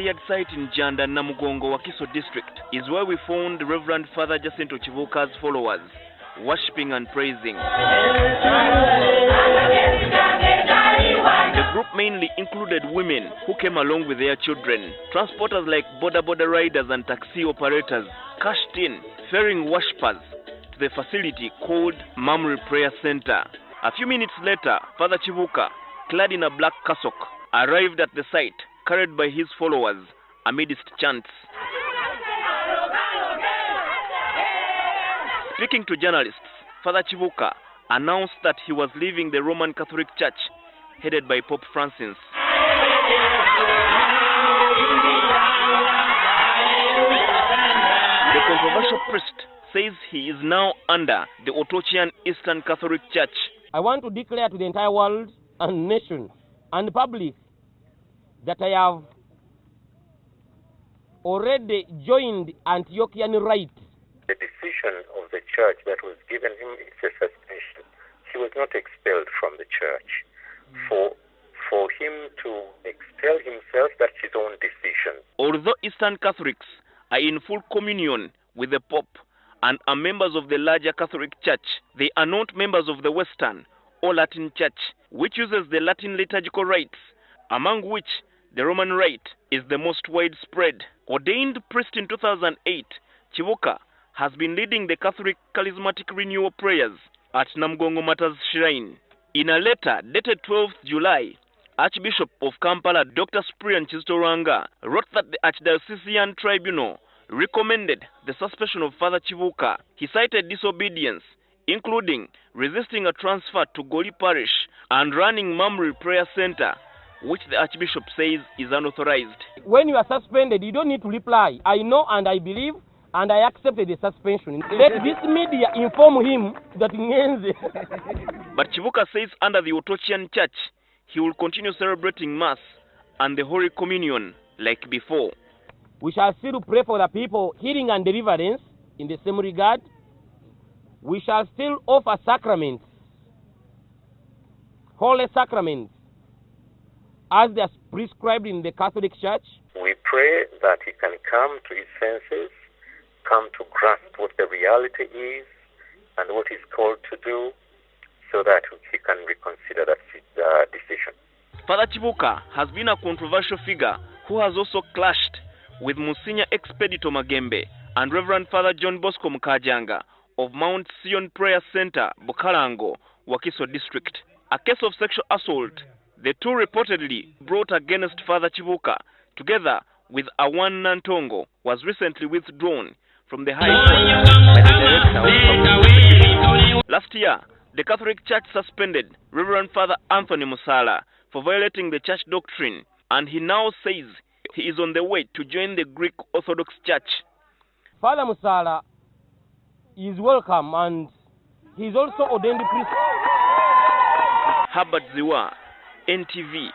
burial site in Gyanda, Namugongo, Wakiso district is where we found Reverend Father Jacinto Kibuuka's followers worshipping and praising. The group mainly included women who came along with their children. Transporters like border riders and taxi operators cashed in, ferrying worshippers to the facility called Mamre Prayer Center. A few minutes later, Father Kibuuka, clad in a black cassock, arrived at the site, carried by his followers amidst chants. Speaking to journalists, Father Kibuuka announced that he was leaving the Roman Catholic Church, headed by Pope Francis. The controversial priest says he is now under the Ottochian Eastern Catholic Church. I want to declare to the entire world and nation and public that I have already joined Antiochian rite. The decision of the church that was given him is a suspension. He was not expelled from the church. For him to expel himself, that's his own decision. Although Eastern Catholics are in full communion with the Pope and are members of the larger Catholic Church, they are not members of the Western or Latin Church, which uses the Latin liturgical rites, among which the Roman rite is the most widespread. Ordained priest in 2008, Kibuuka has been leading the Catholic Charismatic Renewal Prayers at Namugongo Matters Shrine. In a letter dated 12th July, Archbishop of Kampala Dr. Cyprian Kizito Lwanga wrote that the Archdiocesan Tribunal recommended the suspension of Father Kibuuka. He cited disobedience, including resisting a transfer to Goli Parish and running Mamre Prayer Center, which the Archbishop says is unauthorized. When you are suspended, you don't need to reply. I know and I believe and I accepted the suspension. Let this media inform him that But Kibuuka says under the Ottochian Church, he will continue celebrating Mass and the Holy Communion like before. We shall still pray for the people, healing and deliverance in the same regard. We shall still offer sacraments, holy sacraments, as they are prescribed in the Catholic Church. We pray that he can come to his senses, come to grasp what the reality is and what he's called to do, so that he can reconsider that decision. Father Kibuuka has been a controversial figure who has also clashed with Monsignor Expedito Magembe and Reverend Father John Bosco Mukajanga of Mount Sion Prayer Center, Bukalango, Wakiso district. A case of sexual assault the two reportedly brought against Father Kibuuka, together with Awan Nantongo, was recently withdrawn from the High Court by the Director of Public. Last year, the Catholic Church suspended Reverend Father Anthony Musala for violating the church doctrine, and he now says he is on the way to join the Greek Orthodox Church. Father Musala is welcome, and he is also ordained priest. Herbert Ziwa, NTV.